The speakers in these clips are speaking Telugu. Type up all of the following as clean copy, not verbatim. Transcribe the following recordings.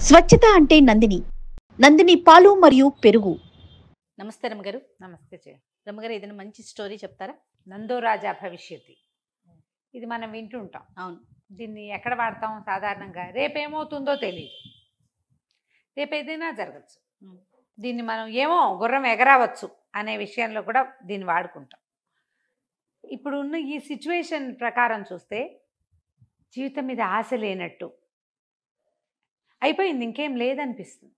స్వచ్ఛత అంటే నందిని. నందిని పాలు మరియు పెరుగు. నమస్తే రమ్మగారు. నమస్తే చే రమ్మగారు ఏదైనా మంచి స్టోరీ చెప్తారా? నందో రాజా భవిష్యత్తు. ఇది మనం వింటుంటాం. అవును. దీన్ని ఎక్కడ వాడతాం సాధారణంగా? రేపేమవుతుందో తెలియదు, రేపేదైనా జరగచ్చు. దీన్ని మనం ఏమో గుర్రం ఎగరవచ్చు అనే విషయంలో కూడా దీన్ని వాడుకుంటాం. ఇప్పుడు ఉన్న ఈ సిచ్యువేషన్ ప్రకారం చూస్తే జీవితం మీద ఆశ లేనట్టు అయిపోయింది, ఇంకేం లేదనిపిస్తుంది.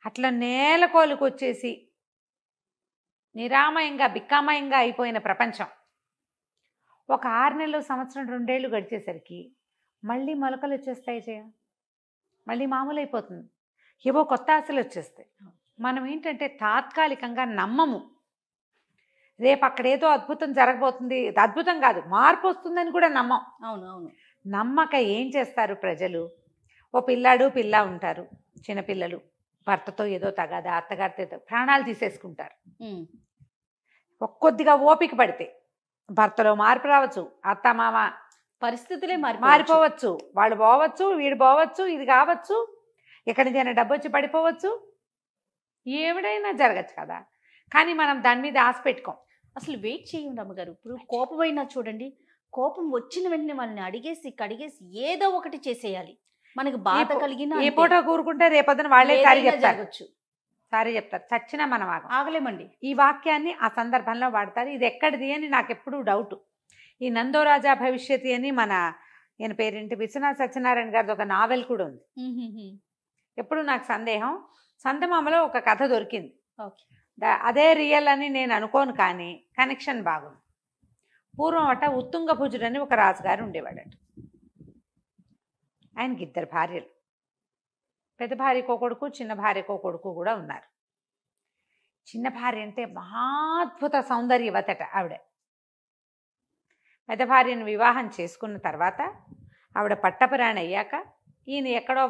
అట్లా నేలకోలుకు వచ్చేసి నిరామయంగా బిక్కామయంగా అయిపోయిన ప్రపంచం ఒక 6 నెలలు, సంవత్సరం, 2 ఏళ్ళు గడిచేసరికి మళ్ళీ మొలకలు వచ్చేస్తాయి చేయ, మళ్ళీ మామూలు అయిపోతుంది. ఏవో కొత్త ఆశలు వచ్చేస్తాయి. మనం ఏంటంటే తాత్కాలికంగా నమ్మము. రేపు అక్కడేదో అద్భుతం జరగబోతుంది, అద్భుతం కాదు మార్పు వస్తుందని కూడా నమ్మం. అవును అవును. నమ్మక ఏం చేస్తారు ప్రజలు? ఓ పిల్లాడు పిల్ల ఉంటారు, చిన్నపిల్లలు, భర్తతో ఏదో తగాదా, అత్తగారితో ప్రాణాలు తీసేసుకుంటారు. కొద్దిగా ఓపిక పడితే భర్తలో మార్పు రావచ్చు, అత్త మామ పరిస్థితులే మారిపోవచ్చు, వాళ్ళు పోవచ్చు, వీడు పోవచ్చు, ఇది కావచ్చు, ఎక్కడి నుంచైనా డబ్బు వచ్చి పడిపోవచ్చు, ఏమిడైనా జరగచ్చు కదా. కానీ మనం దాని మీద ఆశ పెట్టుకోం. అసలు వెయిట్ చేయండి రమ్మగారు. ఇప్పుడు కోపమైనా చూడండి, కోపం వచ్చిన వెంటనే వాళ్ళని అడిగేసి కడిగేసి ఏదో ఒకటి చేసేయాలి. మనకి బాధ కలిగిన ఏ పూట కూరుకుంటే రేపొద్దున వాళ్ళే సారీ చెప్తారు, జరగచ్చు. సారీ చెప్తారు, చచ్చినా మనం ఆగలేమండి. ఈ వాక్యాన్ని ఆ సందర్భంలో వాడతారు. ఇది ఎక్కడిది అని నాకు ఎప్పుడూ డౌట్. ఈ నందో రాజా భవిష్యత్తు అని మన ఈయన పేరేంటి, విశ్వనాథ్ సత్యనారాయణ గారిది ఒక నావెల్ కూడా ఉంది. ఎప్పుడు నాకు సందేహం, సంతమామలో ఒక కథ దొరికింది. అదే రియల్ అని నేను అనుకోను, కానీ కనెక్షన్ బాగుంది. పూర్వం అట ఉత్తుంగభుజుడు అని ఒక రాజుగారు ఉండేవాడట. ఆయనకి 2 భార్యలు, పెద్ద భార్యకో కొడుకు, చిన్న భార్యకో కొడుకు కూడా ఉన్నారు. చిన్న భార్య అంటే మహాద్భుత సౌందర్యవతట ఆవిడ. పెద్ద భార్యను వివాహం చేసుకున్న తర్వాత ఆవిడ పట్టపురాణి అయ్యాక ఈయన ఎక్కడో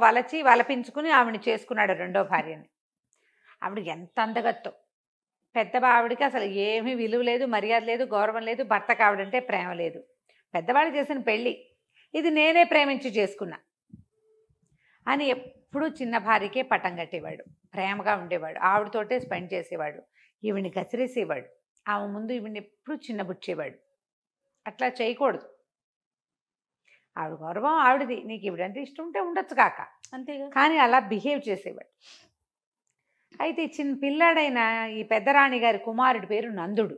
వలపించుకుని ఆవిడని చేసుకున్నాడు రెండో భార్యని. ఆవిడ ఎంత అందగత్తో, పెద్ద ఆవిడకి అసలు ఏమీ విలువ లేదు, మర్యాద లేదు, గౌరవం లేదు, భర్తకు ఆవిడంటే ప్రేమ లేదు. పెద్దవాళ్ళు చేసిన పెళ్ళి, ఇది నేనే ప్రేమించి చేసుకున్నా అని ఎప్పుడూ చిన్న భార్యకే పట్టం కట్టేవాడు, ప్రేమగా ఉండేవాడు, ఆవిడతోటే స్పెండ్ చేసేవాడు, ఈవిడిని కసిరేసేవాడు, ఆమె ముందు ఈవిడిని ఎప్పుడు చిన్నబుచ్చేవాడు. అట్లా చేయకూడదు, ఆవిడ గౌరవం ఆవిడది, నీకు ఈవిడంటే ఇష్టం ఉంటే ఉండొచ్చు కాక, అంతేగా. కానీ అలా బిహేవ్ చేసేవాడు. అయితే చిన్న పిల్లాడైన ఈ పెద్దరాణి గారి కుమారుడి పేరు నందుడు.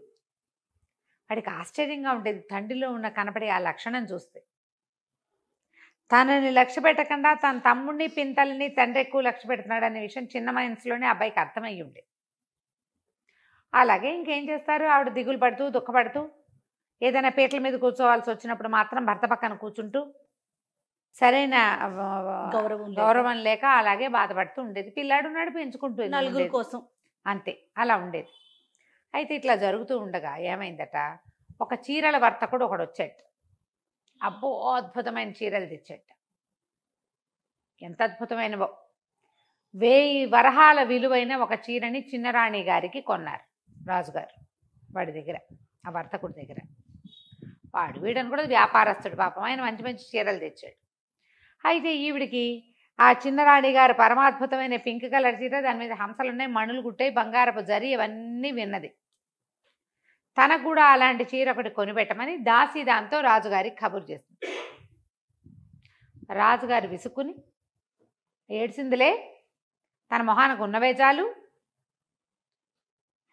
వాడికి ఆశ్చర్యంగా ఉండేది తండ్రిలో ఉన్న కనపడే ఆ లక్షణం చూస్తే. తనని లక్ష్య పెట్టకుండా తన తమ్ముడిని పింతల్ని తండ్రి ఎక్కువ లక్ష్య పెడుతున్నాడు అనే విషయం చిన్న మనసులోనే అబ్బాయికి అర్థమయ్యి ఉండే. అలాగే ఇంకేం చేస్తారు, ఆవిడ దిగులు పడుతూ దుఃఖపడుతూ ఏదైనా పీటల మీద కూర్చోవాల్సి వచ్చినప్పుడు మాత్రం భర్త పక్కన కూర్చుంటూ సరైన గౌరవం లేక అలాగే బాధపడుతూ ఉండేది. పిల్లాడు ఉన్నాడు, పెంచుకుంటూ నలుగురు కోసం అంతే, అలా ఉండేది. అయితే ఇట్లా జరుగుతూ ఉండగా ఏమైందట, ఒక చీరల వర్తకుడు ఒకడు వచ్చాడు. అబ్బో అద్భుతమైన చీరలు తెచ్చాట. ఎంత అద్భుతమైనవో, 1000 వరహాల విలువైన ఒక చీరని చిన్నరాణి గారికి కొన్నారు రాజుగారు వాడి దగ్గర, ఆ వర్తకుడి దగ్గర. వాడు వీడని కూడా వ్యాపారస్తుడు పాపం, ఆయన మంచి మంచి చీరలు తెచ్చాడు. అయితే ఈవిడికి ఆ చిన్నరాణి గారు పరమాద్భుతమైన పింక్ కలర్ చీర, దాని మీద హంసలు ఉన్నాయి, మణులు గుట్టాయి, బంగారపు జరి, ఇవన్నీ విన్నది. తనకు కూడా అలాంటి చీర ఒకటి కొనిపెట్టమని దాసి దాంతో రాజుగారికి కబురు చేస్తుంది. రాజుగారు విసుక్కుని ఏడ్చిందిలే, తన మొహానికి ఉన్నవే చాలు,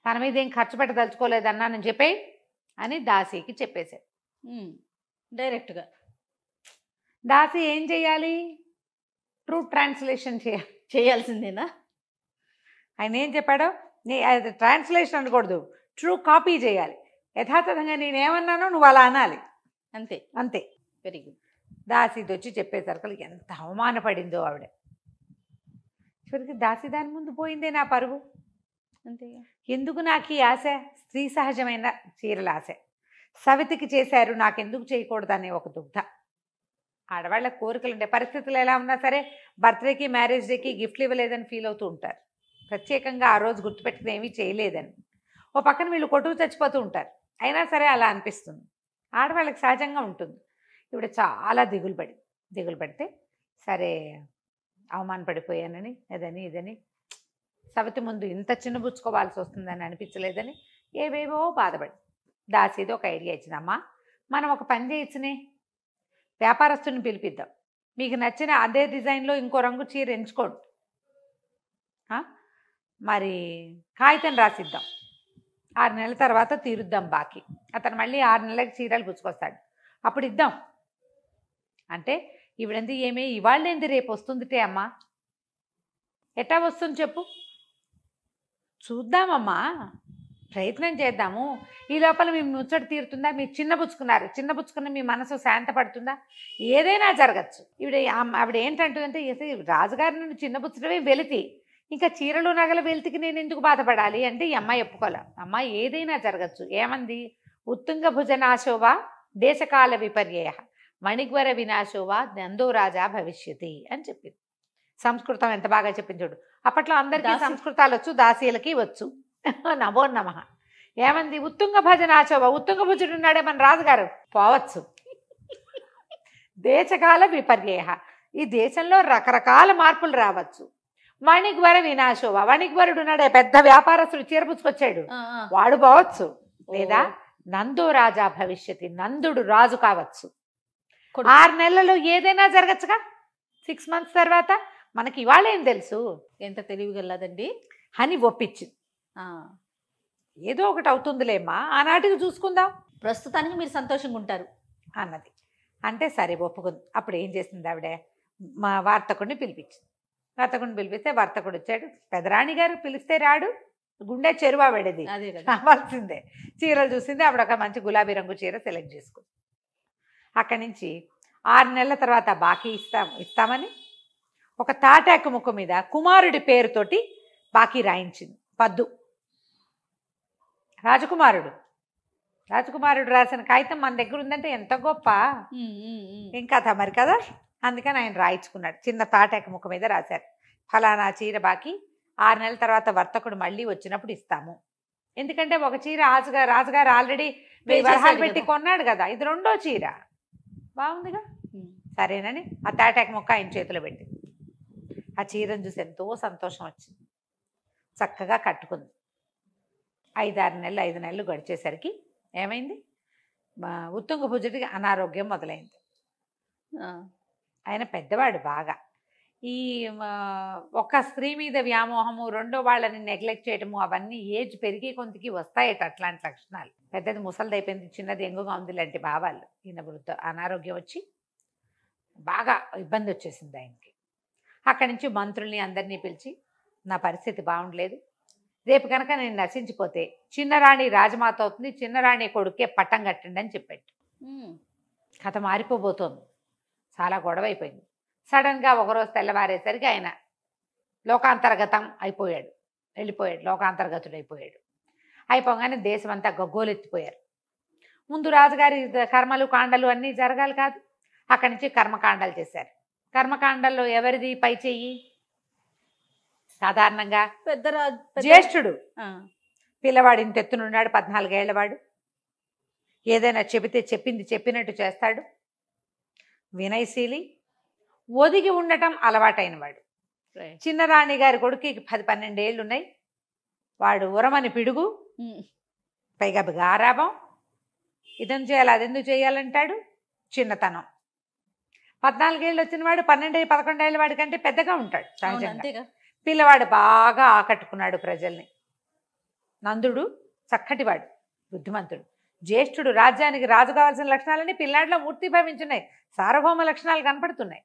తన మీద ఏం ఖర్చు పెట్టదలుచుకోలేదన్నానని చెప్పే అని దాసికి చెప్పేశాడు డైరెక్ట్గా. దాసి ఏం చెయ్యాలి, ట్రూ ట్రాన్స్లేషన్ చేయాల్సిందేనా? ఆయన ఏం చెప్పాడో అది ట్రాన్స్లేషన్ అనకూడదు, ట్రూ కాపీ చేయాలి. యథాతథంగా నేనేమన్నానో నువ్వు అలా అనాలి, అంతే అంతే. Very good. దాసిది వచ్చి చెప్పేసరికి ఎంత అవమానపడిందో ఆవిడ. చివరికి దాసి దాని ముందు పోయిందే నా పరువు. అంతేగా. ఎందుకు నాకు ఈ ఆశ, స్త్రీ సహజమైన చీరల ఆశ, సవితికి చేశారు నాకెందుకు చేయకూడదనే ఒక దుగ్ధ. ఆడవాళ్ళ కోరికలు ఉండే, పరిస్థితులు ఎలా ఉన్నా సరే బర్త్డేకి మ్యారేజ్ డేకి గిఫ్ట్లు ఇవ్వలేదని ఫీల్ అవుతూ ఉంటారు, ప్రత్యేకంగా ఆ రోజు గుర్తుపెట్టుకుని ఏమీ చేయలేదని. ఓ పక్కన వీళ్ళు కొట్టుకు చచ్చిపోతూ ఉంటారు, అయినా సరే అలా అనిపిస్తుంది. ఆడవాళ్ళకి సహజంగా ఉంటుంది. ఇప్పుడు చాలా దిగులు పడితే సరే అవమానపడిపోయానని అదని ఇదని సవతి ముందు ఇంత చిన్నబుచ్చుకోవాల్సి వస్తుందని అనిపించలేదని ఏవేవో బాధపడి దాసీది ఒక ఐడియా ఇచ్చిందమ్మా, మనం ఒక పని చేయొచ్చునే, వ్యాపారస్తుని పిలిపిద్దాం, మీకు నచ్చిన అదే డిజైన్లో ఇంకో రంగు చీర ఎంచుకోండి, మరి కాగితం రాసిద్దాం, 6 నెలల తర్వాత తీరుద్దాం బాకీ, అతను మళ్ళీ 6 నెలలకు చీరలు పుచ్చుకొస్తాడు, అప్పుడు ఇద్దాం అంటే ఇవిడంది ఏమే ఇవాళ్ళేంది రేపు వస్తుందిటే అమ్మా, ఎట్టా వస్తుంది చెప్పు, చూద్దామమ్మా, ప్రయత్నం చేద్దాము, ఈ లోపల మీ ముచ్చట తీరుతుందా, మీరు చిన్నపుచ్చుకున్న మీ మనసు శాంతపడుతుందా, ఏదైనా జరగచ్చు. ఆవిడ ఏంటంటుందంటే రాజుగారి నుండి చిన్నపుచ్చడమే వెలితి, ఇంకా చీరలు నగల వెలితికి నేను ఎందుకు బాధపడాలి అంటే ఈ అమ్మాయి ఒప్పుకోలే. అమ్మ ఏదైనా జరగచ్చు. ఏమంది, ఉత్తుంగ భుజనాశోభ దేశకాల విపర్యయ మణిగ్వర వినాశోవా నందో రాజా భవిష్యతి అని చెప్పింది. సంస్కృతం ఎంత బాగా చెప్పింది చూడు. అప్పట్లో అందరికీ సంస్కృతాలు వచ్చు, దాసీలకి వచ్చు. నమో నమ. ఏమంది, ఉత్తుంగ భజనాశోభ, ఉత్తుంగ భుజుడు ఉన్నాడే మన రాజుగారు, పోవచ్చు. దేశకాల విపర్యయ, ఈ దేశంలో రకరకాల మార్పులు రావచ్చు. మణిగ్వర వినాశోభ, మణిగ్వరుడు ఉన్నాడే పెద్ద వ్యాపారస్తుడు చీరపుచ్చుకొచ్చాడు, వాడు పోవచ్చు. లేదా నందో రాజా భవిష్యతి, నందుడు రాజు కావచ్చు. 6 నెలల్లో ఏదైనా జరగచ్చుగా. 6 months తర్వాత మనకి ఇవాళ ఏం తెలుసు, ఎంత తెలివిగలదండి అని ఒప్పించింది. ఏదో ఒకటి అవుతుందిలేమ్మా, ఆనాటికి చూసుకుందాం, ప్రస్తుతానికి మీరు సంతోషంగా ఉంటారు అన్నది. అంటే సరే ఒప్పుకుంది. అప్పుడు ఏం చేసింది ఆవిడ, మా వర్తకుడిని పిలిపించింది. వర్తకుడిని పిలిపిస్తే వర్తకుడు వచ్చాడు. పెదరాణి గారు పిలిస్తే రాడు, గుండె చెరువా పెడేది, రావాల్సిందే. చీరలు చూసింది ఆవిడ, ఒక మంచి గులాబీ రంగు చీర సెలెక్ట్ చేసుకుంది. అక్కడి నుంచి 6 నెలల తర్వాత బాకీ ఇస్తామని ఒక తాటాకు ముక్క మీద కుమారుడి పేరుతోటి బాకీ రాయించింది. పద్దు రాజకుమారుడు రాసిన కాగితం మన దగ్గర ఉందంటే ఎంత గొప్ప ఇంకా మరి కదా. అందుకని ఆయన రాయించుకున్నాడు. చిన్న తాటాకు ముక్క మీద రాశారు, ఫలానా చీర బాకీ 6 నెలల తర్వాత వర్తకుడు మళ్ళీ వచ్చినప్పుడు ఇస్తాము. ఎందుకంటే ఒక చీర రాజుగారు ఆల్రెడీ వరహాలు పెట్టి కొన్నాడు కదా, ఇది 2వ చీర, బాగుందిగా, సరేనని ఆ తాటాకు ముక్క ఆయన చేతిలో పెట్టింది. ఆ చీరను చూసి ఎంతో సంతోషం వచ్చింది. చక్కగా కట్టుకుంది. 5 నెలలు గడిచేసరికి ఏమైంది, ఉత్తుంగ భుజుడికి అనారోగ్యం మొదలైంది. ఆయన పెద్దవాడు బాగా. ఈ ఒక స్త్రీ మీద వ్యామోహము, 2వ వాళ్ళని నెగ్లెక్ట్ చేయడము, అవన్నీ ఏజ్ పెరిగే కొంతకి వస్తాయట అట్లాంటి లక్షణాలు. పెద్దది ముసలిదైపోయింది, చిన్నది ఎంగుగా ఉంది లాంటి భావాలు. ఈయన అనారోగ్యం వచ్చి బాగా ఇబ్బంది వచ్చేసింది ఆయనకి. అక్కడి నుంచి మంత్రుల్ని అందరినీ పిలిచి, నా పరిస్థితి బాగుండలేదు, రేపు కనుక నేను నశించిపోతే చిన్నరాణి రాజమాత అవుతుంది, చిన్నరాణి కొడుకే పట్టం కట్టండి అని చెప్పాడు. కథ మారిపోబోతోంది, చాలా గొడవ అయిపోయింది. సడన్గా ఒకరోజు తెల్లవారేసరికి ఆయన లోకాంతర్గతం అయిపోయాడు, లోకాంతర్గతుడైపోయాడు. అయిపోగానే దేశమంతా గగ్గోలెత్తిపోయారు. ముందు రాజుగారి కర్మలు కాండలు అన్నీ జరగాలి కాదు, అక్కడి నుంచి కర్మకాండాలు చేశారు. కర్మకాండల్లో ఎవరిది పై చెయ్యి, సాధారణంగా జ్యేష్ఠుడు. పిల్లవాడు ఇంత ఎత్తునున్నాడు, 14 ఏళ్లవాడు, ఏదైనా చెబితే చెప్పినట్టు చేస్తాడు, వినయశీలి, ఒదిగి ఉండటం అలవాటైన వాడు. చిన్నరాణి గారి కొడుకుకి 10-12 ఏళ్ళు ఉన్నాయి, వాడు ఉరమని పిడుగు, పైగా గారాబం, ఇదం చేయాలి అదెందుకు చేయాలంటాడు, చిన్నతనం. 14 ఏళ్ళు వచ్చిన వాడు 12-11 ఏళ్ళ వాడి కంటే పెద్దగా ఉంటాడు సహజంగా. పిల్లవాడు బాగా ఆకట్టుకున్నాడు ప్రజల్ని. నందుడు చక్కటివాడు, బుద్ధిమంతుడు. జ్యేష్ఠుడు, రాజ్యానికి రాజు కావాల్సిన లక్షణాలన్నీ పిల్లాడిలో మూర్తిభవించున్నాయి, సార్వభౌమ లక్షణాలు కనపడుతున్నాయి.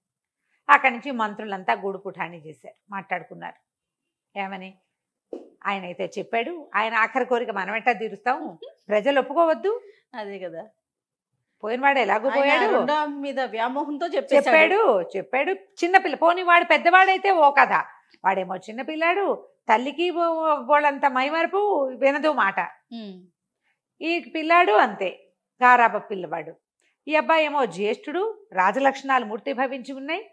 అక్కడి నుంచి మంత్రులంతా గూడు పుఠాణి చేశారు, మాట్లాడుకున్నారు. ఏమని, ఆయన అయితే చెప్పాడు, ఆయన ఆఖరి కోరిక మనం ఎట్టా తీరుస్తాము, ప్రజలు ఒప్పుకోవద్దు. అదే కదా, పోయినవాడు ఎలాగో పోయాడు, మీద వ్యామోహంతో చెప్పాడు. చిన్నపిల్ల, పోని వాడు పెద్దవాడైతే ఓ కథ, వాడేమో చిన్నపిల్లాడు, తల్లికి వాళ్ళంత మైమరుపు, వినదు మాట. ఈ పిల్లాడు అంతే, గారాబ పిల్లవాడు. ఈ అబ్బాయి ఏమో జ్యేష్ఠుడు, రాజలక్షణాలు మూర్తిభవించి ఉన్నాయి,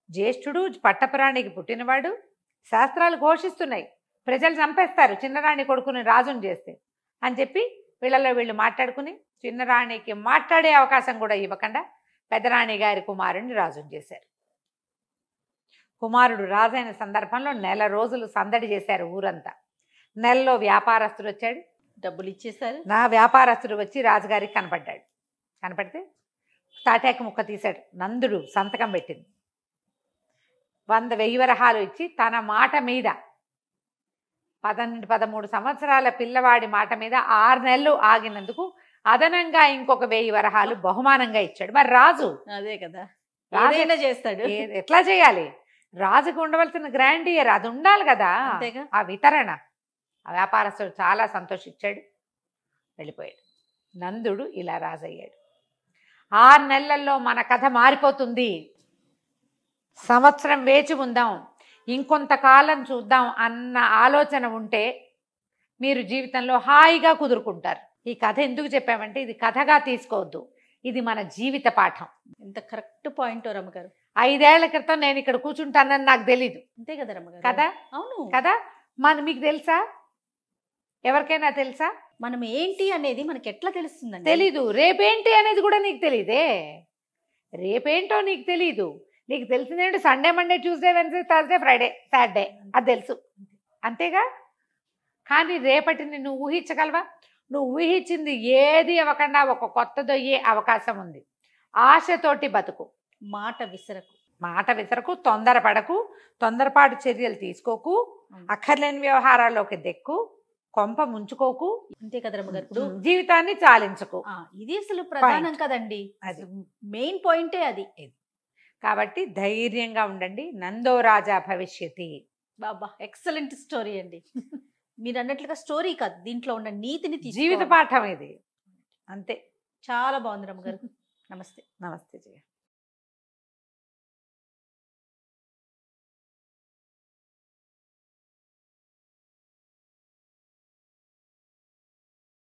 జ్యేష్ఠుడు, పట్టపురాణికి పుట్టినవాడు, శాస్త్రాలు ఘోషిస్తున్నాయి, ప్రజలు చంపేస్తారు చిన్నరాణి కొడుకుని రాజుని చేస్తే అని చెప్పి వీళ్ళలో వీళ్ళు మాట్లాడుకుని, చిన్నరాణికి మాట్లాడే అవకాశం కూడా ఇవ్వకుండా పెద్దరాణి గారి కుమారుణ్ణి రాజుని చేశారు. కుమారుడు రాజైన సందర్భంలో 1 రోజులు సందడి చేశారు ఊరంతా. నెలలో వ్యాపారస్తుడు వచ్చాడు. డబ్బులు ఇచ్చేసారు. నా వ్యాపారస్తుడు వచ్చి రాజుగారికి కనపడ్డాడు. కనపడితే తాటాక ముక్క తీశాడు. నందుడు సంతకం పెట్టింది. 100,000 వరహాలు ఇచ్చి తన మాట మీద 13 సంవత్సరాల పిల్లవాడి మాట మీద 6 నెలలు ఆగినందుకు అదనంగా ఇంకొక 1000 వరహాలు బహుమానంగా ఇచ్చాడు. మరి రాజు అదే కదా, రాజు ఏదైనా చేస్తాడు. ఎట్లా చేయాలి? రాజుకు ఉండవలసిన గ్రాండియర్ అది ఉండాలి కదా. అంతేగా. ఆ వితరణ. ఆ వ్యాపారస్తుడు చాలా సంతోషించాడు, వెళ్ళిపోయాడు. నందుడు ఇలా రాజయ్యాడు. 6 నెలల్లో మన కథ మారిపోతుంది. సంవత్సరం వేచి ఉందాం, ఇంకొంతకాలం చూద్దాం అన్న ఆలోచన ఉంటే మీరు జీవితంలో హాయిగా కుదురుకుంటారు. ఈ కథ ఎందుకు చెప్పామంటే ఇది కథగా తీసుకోవద్దు, ఇది మన జీవిత పాఠం. ఎంత కరెక్ట్ పాయింట్ రమ్మగారు. 5 ఏళ్ల క్రితం నేను ఇక్కడ కూర్చుంటానని నాకు తెలీదు అంతే కదా రమ్మగారు. కదా. అవును కదా. మీకు తెలుసా? ఎవరికైనా తెలుసా? మనం ఏంటి అనేది మనకి ఎట్లా తెలుస్తుందండి? తెలీదు. రేపేంటి అనేది కూడా నీకు తెలీదే. రేపేంటో నీకు తెలీదు. నీకు తెలిసిందేంటి? Sunday, Monday, Tuesday, Wednesday, Thursday, Friday, Saturday, అది తెలుసు. అంతేగా. కానీ రేపటిని నువ్వు ఊహించగలవా? నువ్వు ఊహించింది ఏది అవ్వకుండా ఒక కొత్తదయ్యే అవకాశం ఉంది. ఆశతోటి బతుకు. మాట విసరకు, తొందరపడకు, తొందరపాటు చర్యలు తీసుకోకు, అక్కర్లేని వ్యవహారాల్లోకి దెక్కు, కొంప ముంచుకోకు. అంతే కదా రమ్మగారు. ఇప్పుడు జీవితాన్ని చాలించకు. ఇది అసలు ప్రధానం కదండి. అది మెయిన్ పాయింటే అది. కాబట్టి ధైర్యంగా ఉండండి. నందో రాజా భవిష్యతి. బాబా ఎక్సలెంట్ స్టోరీ అండి. మీరు అన్నట్లుగా స్టోరీ కాదు, దీంట్లో ఉన్న నీతిని జీవిత పాఠం ఇది. అంతే. చాలా బాగుంది రమ్మగారు. నమస్తే. నమస్తే జయ.